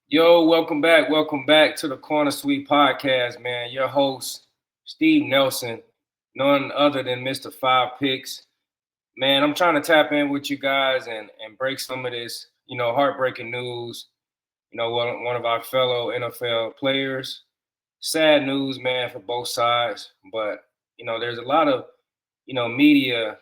Yo, welcome back. Welcome back to the Corner Suite Podcast, man. Your host, Steve Nelson, none other than Mr. Five Picks. Man, I'm trying to tap in with you guys and break some of this, heartbreaking news. One of our fellow NFL players. Sad news, man, for both sides. But, there's a lot of, media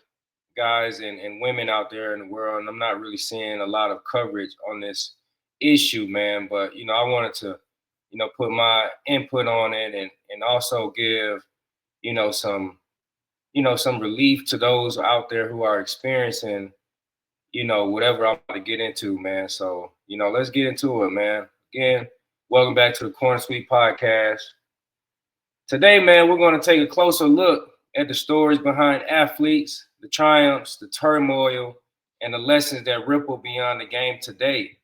guys and women out there in the world, and I'm not really seeing a lot of coverage on this issue, man. But I wanted to, put my input on it and also give, some, some relief to those out there who are experiencing, whatever I'm about to get into, man. So, let's get into it, man. Again, welcome back to the Corner Suite Podcast. Today, man, we're going to take a closer look at the stories behind athletes, the triumphs, the turmoil, and the lessons that ripple beyond the game today.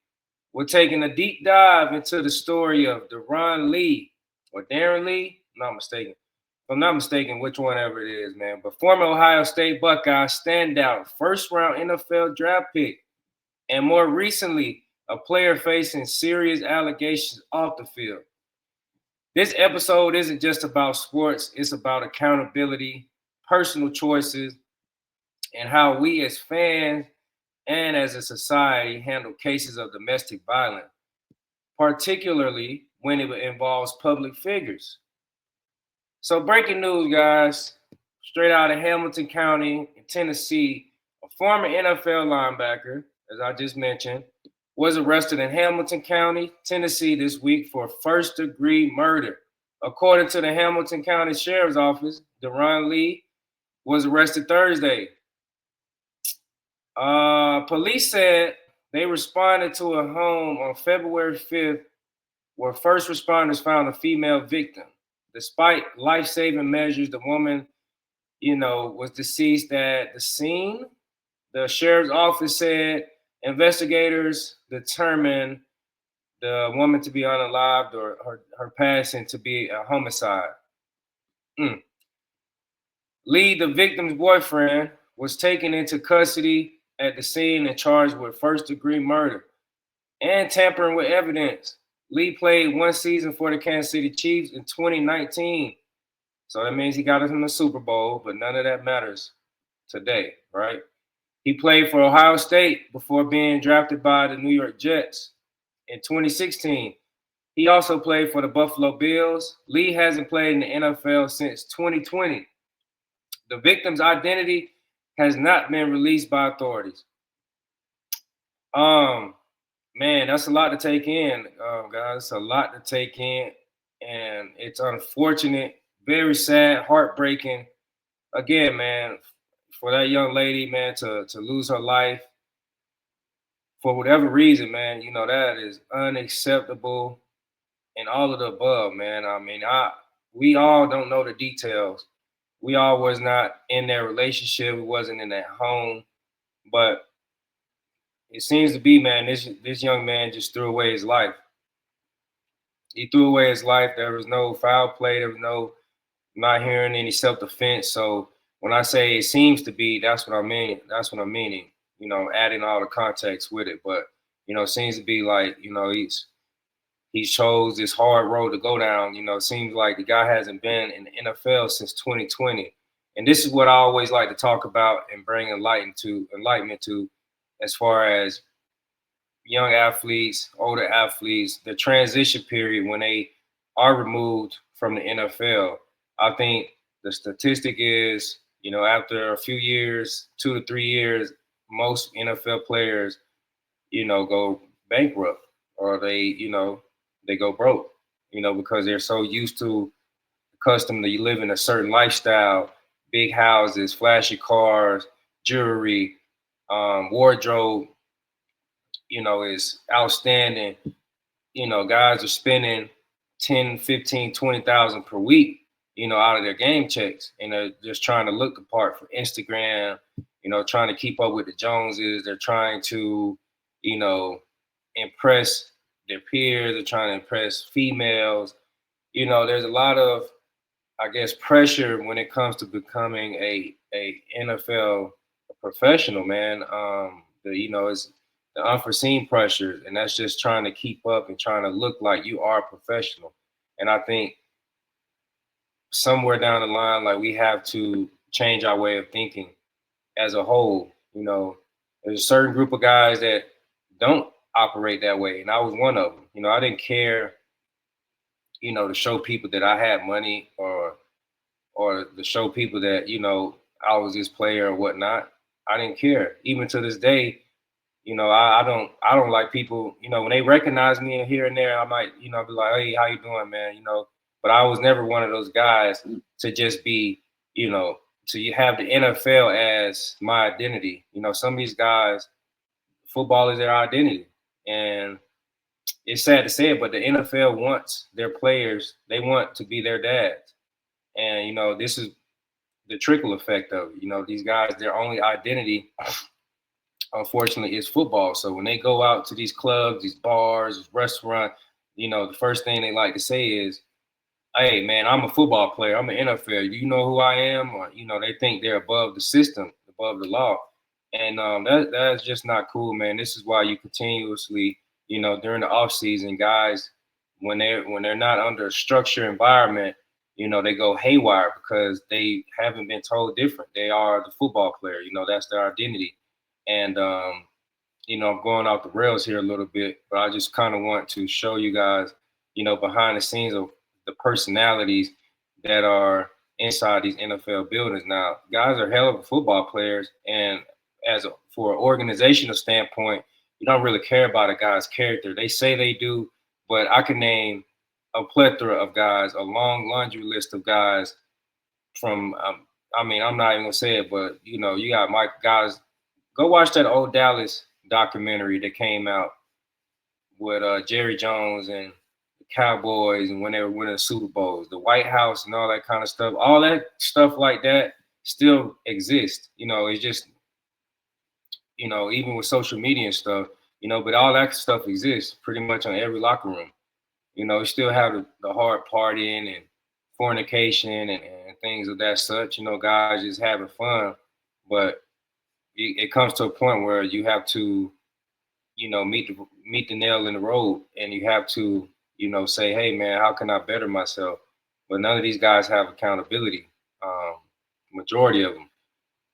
We're taking a deep dive into the story of Darron Lee, or Darron Lee, not mistaken. If I'm not mistaken, which one ever it is, man. But former Ohio State Buckeye standout, first round NFL draft pick, and more recently, a player facing serious allegations off the field. This episode isn't just about sports, it's about accountability, personal choices, and how we as fans and as a society handle cases of domestic violence, particularly when it involves public figures. So, breaking news, guys, straight out of Hamilton County in Tennessee, a former NFL linebacker, as I just mentioned, was arrested in Hamilton County, Tennessee this week for first degree murder. According to the Hamilton County Sheriff's Office, Darron Lee was arrested Thursday. Police said they responded to a home on February 5th where first responders found a female victim. Despite life saving measures, the woman, was deceased at the scene. The sheriff's office said investigators determined the woman to be unalived or her passing to be a homicide. Mm. Lee, the victim's boyfriend, was taken into custody at the scene and charged with first degree murder and tampering with evidence. Lee played one season for the Kansas City Chiefs in 2019. So that means he got us in the Super Bowl, but none of that matters today, right? He played for Ohio State before being drafted by the New York Jets in 2016. He also played for the Buffalo Bills. Lee hasn't played in the NFL since 2020. The victim's identity has not been released by authorities. Um, Man, that's a lot to take in, guys. It's a lot to take in, and it's unfortunate, very sad, heartbreaking. Again, man, for that young lady, man, to lose her life for whatever reason, man, that is unacceptable, and all of the above, man. I mean, we all don't know the details. We all was not in their relationship. We wasn't in that home, but it seems to be, man, this young man just threw away his life. He threw away his life. There was no foul play. There was no I'm not hearing any self defense. So when I say it seems to be, that's what I mean. That's what I'm meaning. Adding all the context with it. But it seems to be like he chose this hard road to go down. It seems like the guy hasn't been in the NFL since 2020. And this is what I always like to talk about and bring enlightenment to, as far as young athletes, older athletes, the transition period when they are removed from the NFL. I think the statistic is, after a few years, 2 to 3 years, most NFL players, go bankrupt or they go broke, because they're so used to accustomed to living a certain lifestyle, big houses, flashy cars, jewelry, wardrobe, is outstanding. Guys are spending 10, 15, 20,000 per week, out of their game checks. And they're just trying to look the part for Instagram, trying to keep up with the Joneses. They're trying to, you know, impress their peers. They're trying to impress females. There's a lot of, I guess, pressure when it comes to becoming a NFL professional, man. It's the unforeseen pressures, and that's just trying to keep up and trying to look like you are a professional. And I think somewhere down the line, like we have to change our way of thinking as a whole. You know, there's a certain group of guys that don't operate that way, and I was one of them. You know, I didn't care, you know, to show people that I had money or to show people that, you know, I was this player or whatnot. I didn't care. Even to this day, you know, I don't like people, you know, when they recognize me and here and there, I might, you know, be like, hey, how you doing, man? You know, but I was never one of those guys to just be, you know, to have the NFL as my identity. You know, some of these guys, football is their identity. And it's sad to say it, but the NFL wants their players, they want to be their dads. And, you know, this is the trickle effect of it. You know, these guys, their only identity, unfortunately, is football. So when they go out to these clubs, these bars, these restaurants, you know, the first thing they like to say is, hey, man, I'm a football player. I'm an NFL. You know who I am? Or, you know, they think they're above the system, above the law. And that's just not cool, man. This is why you continuously, you know, during the off season, guys, when they're not under a structured environment, you know, they go haywire because they haven't been told different. They are the football player. You know, that's their identity. And you know, I'm going off the rails here a little bit, but I just kind of want to show you guys, you know, behind the scenes of the personalities that are inside these NFL buildings. Now, guys are hell of a football players, and for an organizational standpoint, you don't really care about a guy's character. They say they do, but I can name a plethora of guys, a long laundry list of guys from. I mean, I'm not even gonna say it, but you know, you got Mike guys. Go watch that old Dallas documentary that came out with Jerry Jones and the Cowboys and when they were winning Super Bowls, the White House and all that kind of stuff. All that stuff like that still exists. You know, it's just, you know, even with social media and stuff, you know, but all that stuff exists pretty much on every locker room. You know, you still have the hard partying and fornication and things of that such. You know, guys just having fun, but it comes to a point where you have to, you know, meet the nail in the road, and you have to, you know, say, hey man, how can I better myself? But none of these guys have accountability, majority of them.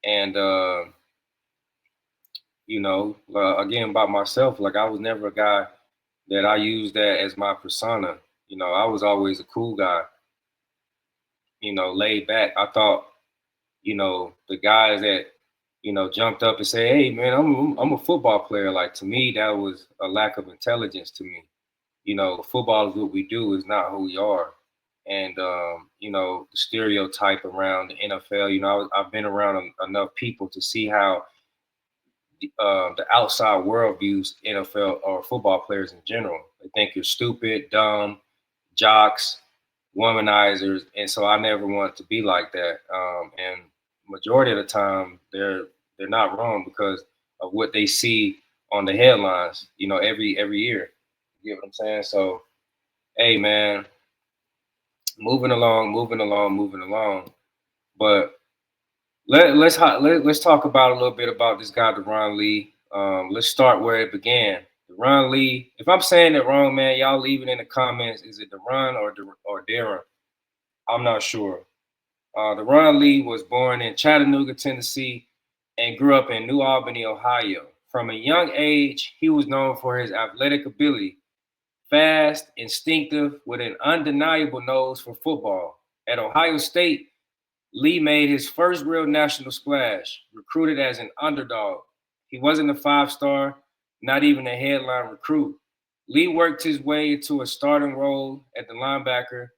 And you know, again, about myself, like I was never a guy that I used that as my persona. You know, I was always a cool guy, you know, laid back. I thought, you know, the guys that, you know, jumped up and said, hey man, I'm a football player, like to me that was a lack of intelligence to me. You know, football is what we do, is not who we are. And you know, the stereotype around the NFL, you know, I've been around enough people to see how the outside world views NFL or football players in general. They think you're stupid, dumb, jocks, womanizers, and so I never want to be like that. And majority of the time, they're not wrong because of what they see on the headlines. You know, every year. You get what I'm saying? So, hey, man, moving along, moving along, moving along. But let's talk about a little bit about this guy, Darron Lee. Let's start where it began. Darron Lee. If I'm saying it wrong, man, y'all leave it in the comments. Is it Darron or Darron? I'm not sure. Darron Lee was born in Chattanooga, Tennessee, and grew up in New Albany, Ohio. From a young age, he was known for his athletic ability, fast, instinctive, with an undeniable nose for football. At Ohio State, Lee made his first real national splash, recruited as an underdog. He wasn't a five-star, not even a headline recruit. Lee worked his way into a starting role at the linebacker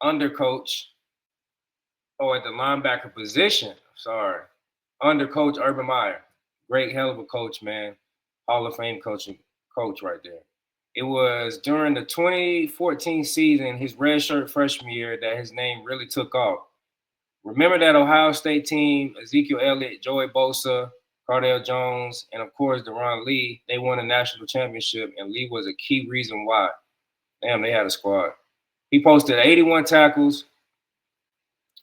under coach, or at the linebacker position, sorry, under Coach Urban Meyer. Great hell of a coach, man. Hall of Fame coach right there. It was during the 2014 season, his redshirt freshman year, that his name really took off. Remember that Ohio State team, Ezekiel Elliott, Joey Bosa, Cardale Jones, and of course, Darron Lee, they won a national championship, and Lee was a key reason why. Damn, they had a squad. He posted 81 tackles,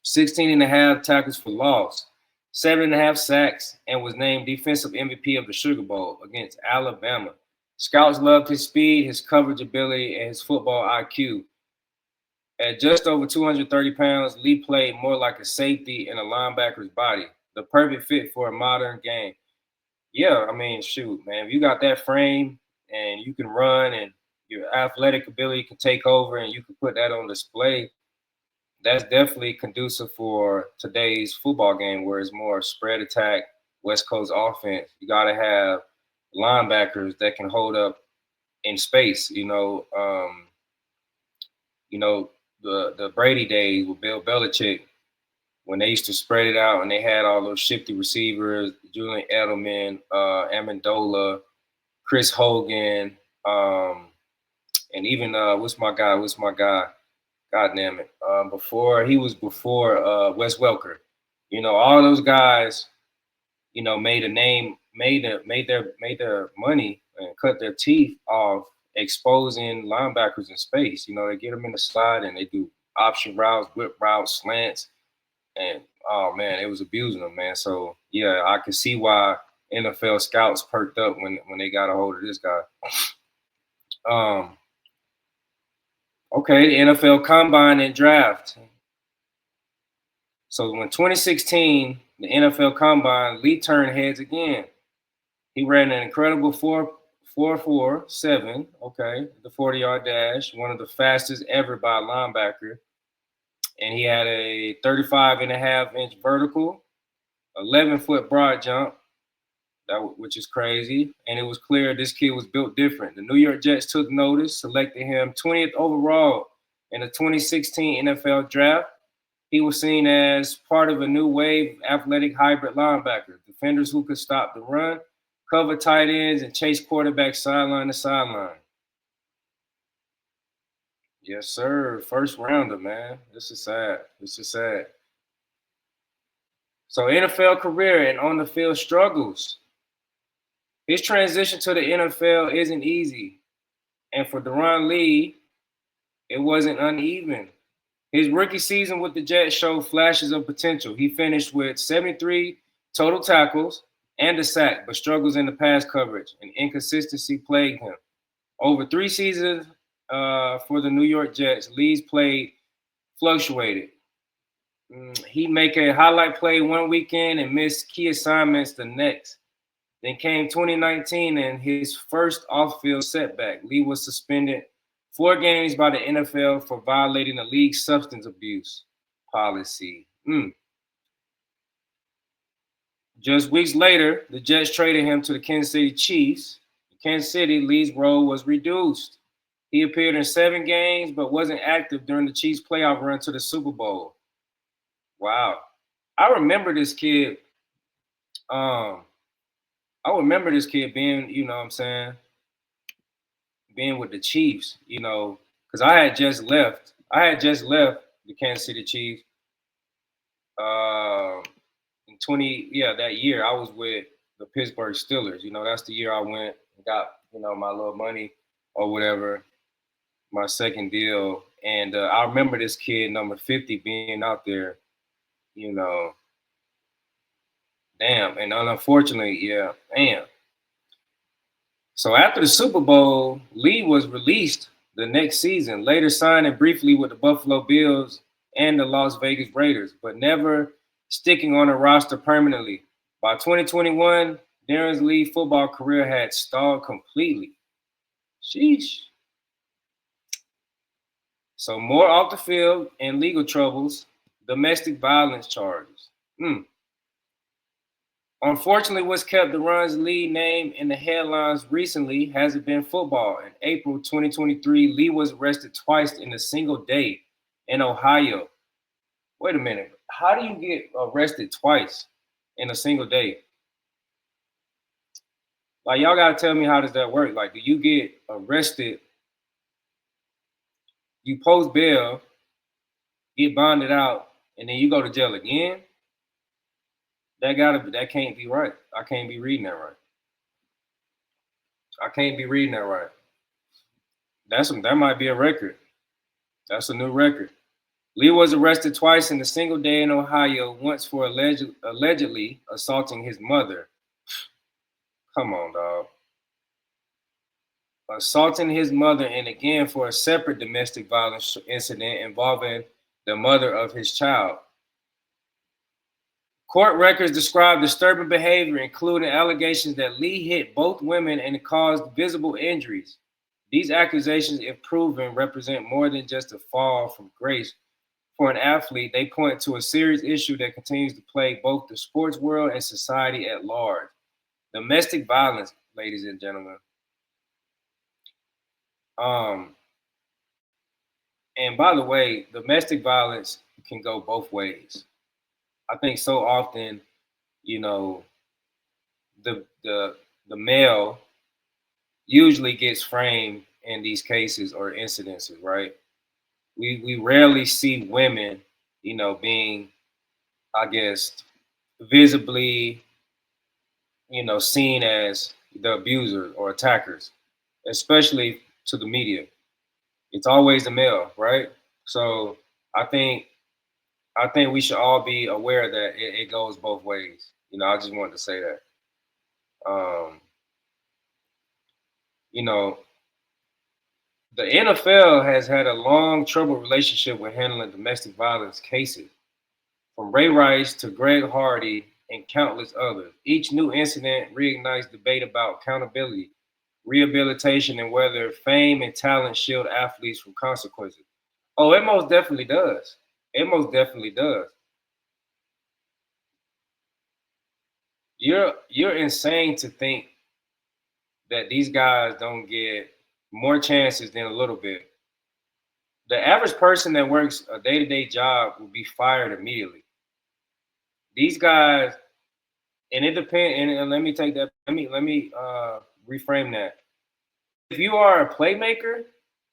16 and a half tackles for loss, 7.5 sacks, and was named Defensive MVP of the Sugar Bowl against Alabama. Scouts loved his speed, his coverage ability, and his football IQ. At just over 230 pounds, Lee played more like a safety in a linebacker's body, the perfect fit for a modern game. Yeah, I mean, shoot, man, if you got that frame and you can run and your athletic ability can take over and you can put that on display, that's definitely conducive for today's football game where it's more spread attack, West Coast offense. You got to have linebackers that can hold up in space. The Brady days with Bill Belichick when they used to spread it out and they had all those shifty receivers, Julian Edelman, Amendola, Chris Hogan, and even what's my guy? God damn it. Before Wes Welker. All those guys, made a name, made their money and cut their teeth off exposing linebackers in space. They get them in the slide and they do option routes, whip routes, slants, and oh man, it was abusing them, man. So yeah, I can see why NFL scouts perked up when they got a hold of this guy. Um, okay, the NFL Combine and Draft. So when 2016, the NFL Combine, Lee turned heads again. He ran an incredible 4.47, okay, the 40-yard dash, one of the fastest ever by a linebacker. And he had a 35.5-inch vertical, 11-foot broad jump, which is crazy. And it was clear this kid was built different. The New York Jets took notice, selected him 20th overall in the 2016 NFL Draft. He was seen as part of a new wave of athletic hybrid linebackers, defenders who could stop the run, cover tight ends, and chase quarterbacks sideline to sideline. Yes, sir. First rounder, man. This is sad. So NFL career and on the field struggles. His transition to the NFL isn't easy. And for Darron Lee, it wasn't uneven. His rookie season with the Jets showed flashes of potential. He finished with 73 total tackles and a sack, but struggles in the pass coverage and inconsistency plagued him. Over 3 seasons for the New York Jets, Lee's play fluctuated. He'd make a highlight play one weekend and miss key assignments the next. Then came 2019 and his first off-field setback. Lee was suspended 4 games by the NFL for violating the league's substance abuse policy. Just weeks later, the Jets traded him to the Kansas City Chiefs. In Kansas City, Lee's role was reduced. He appeared in 7 games, but wasn't active during the Chiefs' playoff run to the Super Bowl. Wow. I remember this kid. Being, being with the Chiefs, because I had just left. The Kansas City Chiefs. In that year I was with the Pittsburgh Steelers. That's the year I went and got, my little money or whatever, my second deal. And I remember this kid, number 50, being out there, damn. And unfortunately, yeah, damn. So after the Super Bowl, Lee was released the next season, later signing briefly with the Buffalo Bills and the Las Vegas Raiders, but never sticking on a roster permanently. By 2021, Darron Lee's football career had stalled completely. Sheesh. So more off the field and legal troubles, domestic violence charges. Unfortunately, what's kept Darron's Lee name in the headlines recently hasn't been football. In April 2023, Lee was arrested twice in a single day in Ohio. Wait a minute. How do you get arrested twice in a single day? Like, y'all gotta tell me, how does that work? Like, do you get arrested, you post bail, get bonded out, and then you go to jail again? That can't be right. I can't be reading that right. That might be a record. That's a new record. Lee was arrested twice in a single day in Ohio, once for allegedly assaulting his mother. Come on, dog. Assaulting his mother, and again for a separate domestic violence incident involving the mother of his child. Court records describe disturbing behavior, including allegations that Lee hit both women and caused visible injuries. These accusations, if proven, represent more than just a fall from grace for an athlete. They point to a serious issue that continues to plague both the sports world and society at large. Domestic violence, ladies and gentlemen. Um, and by the way, domestic violence can go both ways. I think so often, you know, the male usually gets framed in these cases or incidences, right? We rarely see women, being, I guess, visibly, seen as the abusers or attackers, especially to the media. It's always the male, right? So I think I think we should all be aware that it goes both ways. I just wanted to say that. Um, you know, the NFL has had a long troubled relationship with handling domestic violence cases, from Ray Rice to Greg Hardy and countless others. Each new incident reignites debate about accountability, rehabilitation, and whether fame and talent shield athletes from consequences. Oh, it most definitely does. It most definitely does. You're insane to think that these guys don't get more chances than a little bit. The average person that works a day-to-day job will be fired immediately. These guys, and it depends. And let me take that. Let me reframe that. If you are a playmaker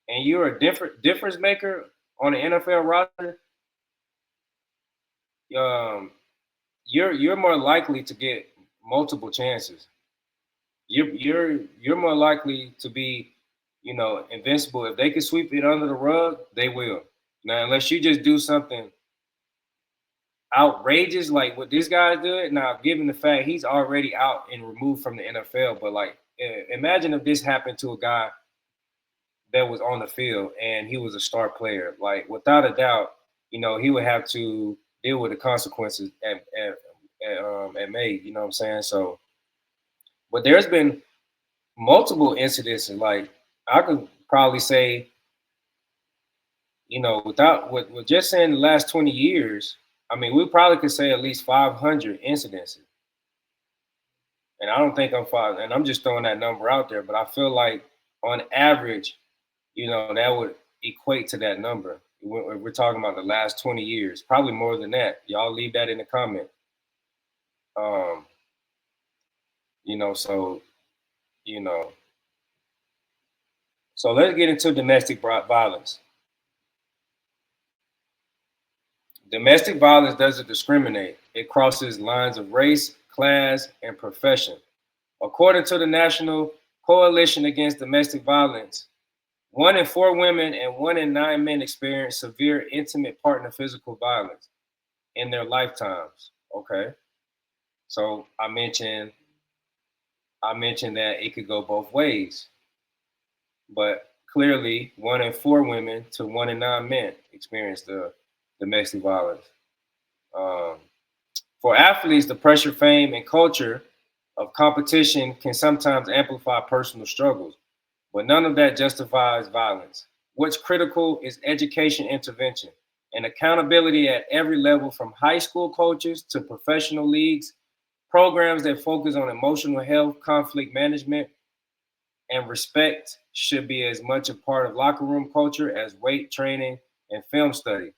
and you're a difference maker on the NFL roster, um, you're more likely to get multiple chances. You're more likely to be, invincible. If they can sweep it under the rug, they will. Now, unless you just do something outrageous like what this guy did. Now, given the fact he's already out and removed from the NFL, but like, imagine if this happened to a guy that was on the field and he was a star player. Like, without a doubt, he would have to deal with the consequences at May. You know what I'm saying? So, but there's been multiple incidents, and like I could probably say, without with just saying the last 20 years, I mean, we probably could say at least 500 incidences. And I don't think I'm five, and I'm just throwing that number out there, but I feel like on average, that would equate to that number. We're talking about the last 20 years, probably more than that. Y'all leave that in the comment. Um, so you know, so let's get into domestic violence. Domestic violence doesn't discriminate. It crosses lines of race, class, and profession. According to the National Coalition Against Domestic Violence, 1 in 4 women and 1 in 9 men experience severe intimate partner physical violence in their lifetimes. Okay. So I mentioned that it could go both ways, but clearly 1 in 4 women to 1 in 9 men experience the domestic violence. Um, for athletes, the pressure, fame, and culture of competition can sometimes amplify personal struggles, but none of that justifies violence. What's critical is education intervention and accountability at every level, from high school coaches to professional leagues. Programs that focus on emotional health, conflict management, and respect should be as much a part of locker room culture as weight training and film study.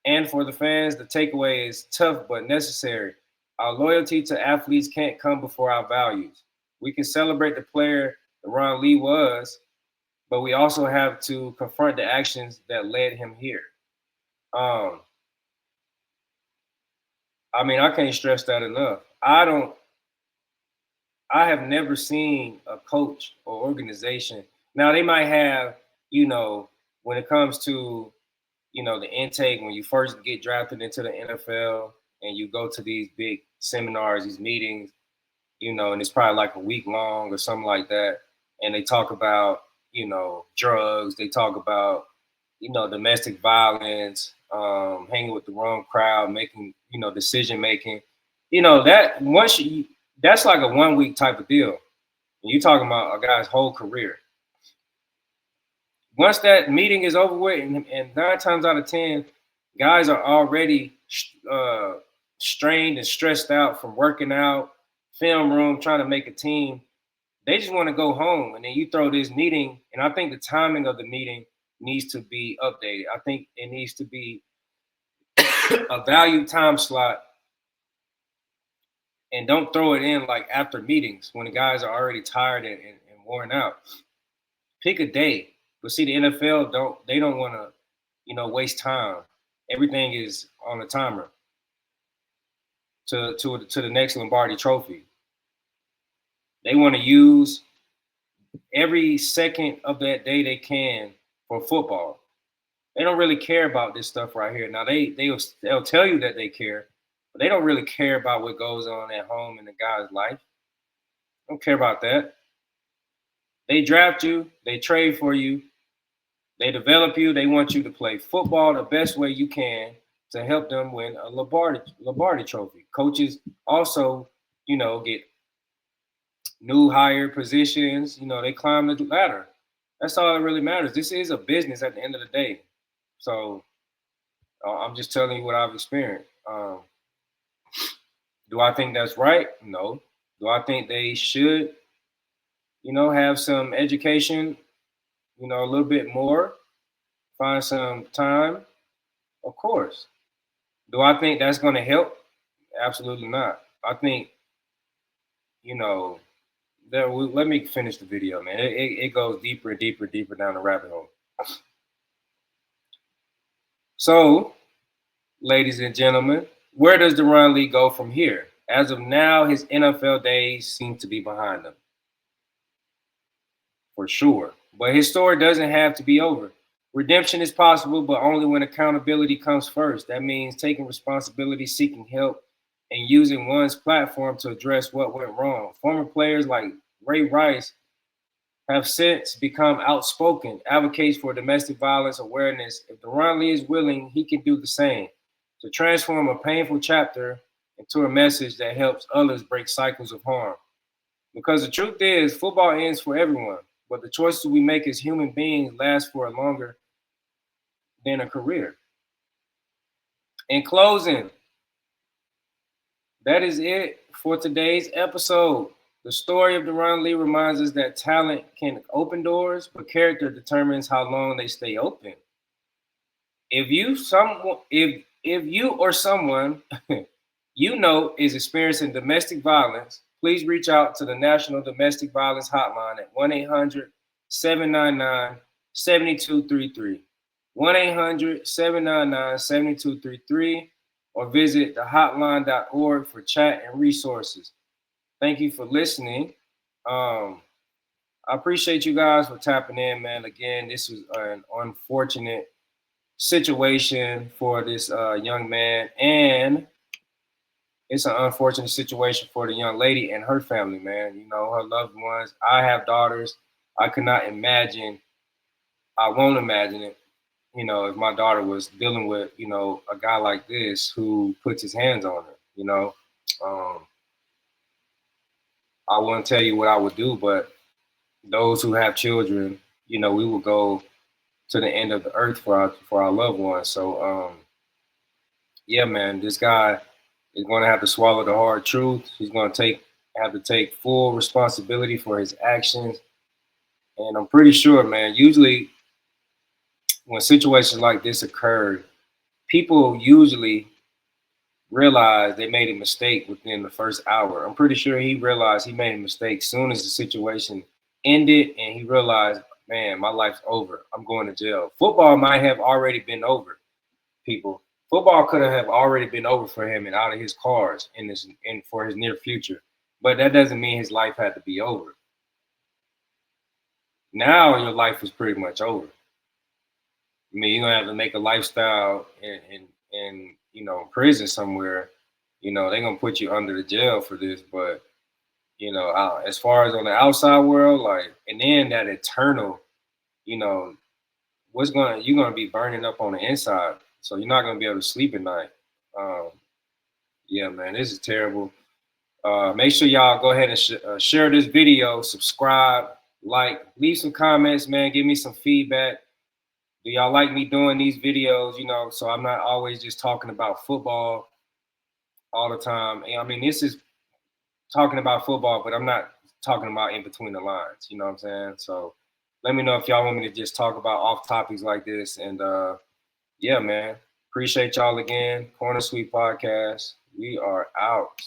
And for the fans, the takeaway is tough but necessary. Our loyalty to athletes can't come before our values. We can celebrate the player that Ron Lee was, but we also have to confront the actions that led him here. Um, I mean, I can't stress that enough. I have never seen a coach or organization. Now they might have, when it comes to, the intake when you first get drafted into the NFL and you go to these big seminars, these meetings, and it's probably like a week long or something like that. And they talk about, drugs. They talk about, domestic violence, hanging with the wrong crowd, making, decision making. That once that's like a 1 week type of deal. And you're talking about a guy's whole career. Once that meeting is over with, and 9 times out of 10, guys are already strained and stressed out from working out, film room, trying to make a team. They just want to go home. And then you throw this meeting, and I think the timing of the meeting needs to be updated. I think it needs to be a valued time slot, and don't throw it in like after meetings when the guys are already tired and worn out. Pick a day. But see, the NFL don't want to, waste time. Everything is on a timer to the next Lombardi Trophy. They want to use every second of that day they can for football. They don't really care about this stuff right here. Now they'll tell you that they care, but they don't really care about what goes on at home in the guy's life. They don't care about that. They draft you, they trade for you, they develop you. They want you to play football the best way you can to help them win a Lombardi Trophy. Coaches also, get new higher positions. They climb the ladder. That's all that really matters. This is a business at the end of the day. So I'm just telling you what I've experienced. Do I think that's right? No. Do I think they should, have some education, a little bit more, find some time? Of course. Do I think that's going to help? Absolutely not. I think, let me finish the video, man. It goes deeper and deeper, deeper down the rabbit hole. So, ladies and gentlemen, where does Darron Lee go from here? As of now, his NFL days seem to be behind him. For sure. But his story doesn't have to be over. Redemption is possible, but only when accountability comes first. That means taking responsibility, seeking help, and using one's platform to address what went wrong. Former players like Ray Rice have since become outspoken advocates for domestic violence awareness. If Darron Lee is willing, he can do the same to transform a painful chapter into a message that helps others break cycles of harm. Because the truth is, football ends for everyone, but the choices we make as human beings last for longer than a career. In closing, that is it for today's episode. The story of Darron Lee reminds us that talent can open doors, but character determines how long they stay open. If you or someone is experiencing domestic violence, please reach out to the National Domestic Violence Hotline at 1-800-799-7233. 1-800-799-7233, or visit thehotline.org for chat and resources. Thank you for listening. I appreciate you guys for tapping in, man. Again, this was an unfortunate situation for this young man, and it's an unfortunate situation for the young lady and her family, man. Her loved ones. I have daughters. I could not imagine. I won't imagine it. If my daughter was dealing with, a guy like this who puts his hands on her, I wouldn't tell you what I would do, but those who have children, we will go to the end of the earth for our loved ones. So, yeah, man, this guy is going to have to swallow the hard truth. He's going to have to take full responsibility for his actions. And I'm pretty sure, man, usually when situations like this occur, people usually realize they made a mistake within the first hour. I'm pretty sure he realized he made a mistake soon as the situation ended, and he realized, man, my life's over. I'm going to jail. Football might have already been over, people. Football could have already been over for him and out of his cards for his near future. But that doesn't mean his life had to be over. Now your life is pretty much over. I mean, you're gonna have to make a lifestyle in prison somewhere. They're gonna put you under the jail for this. But as far as on the outside world, like, and then that eternal, you know, you're gonna be burning up on the inside, so you're not gonna be able to sleep at night. Um, yeah, man, this is terrible. Make sure y'all go ahead and share this video, subscribe, like, leave some comments, man. Give me some feedback. Do y'all like me doing these videos? So I'm not always just talking about football all the time. I mean, this is talking about football, but I'm not talking about in between the lines. You know what I'm saying? So let me know if y'all want me to just talk about off topics like this. And yeah, man, appreciate y'all again. Corner Sweep Podcast. We are out.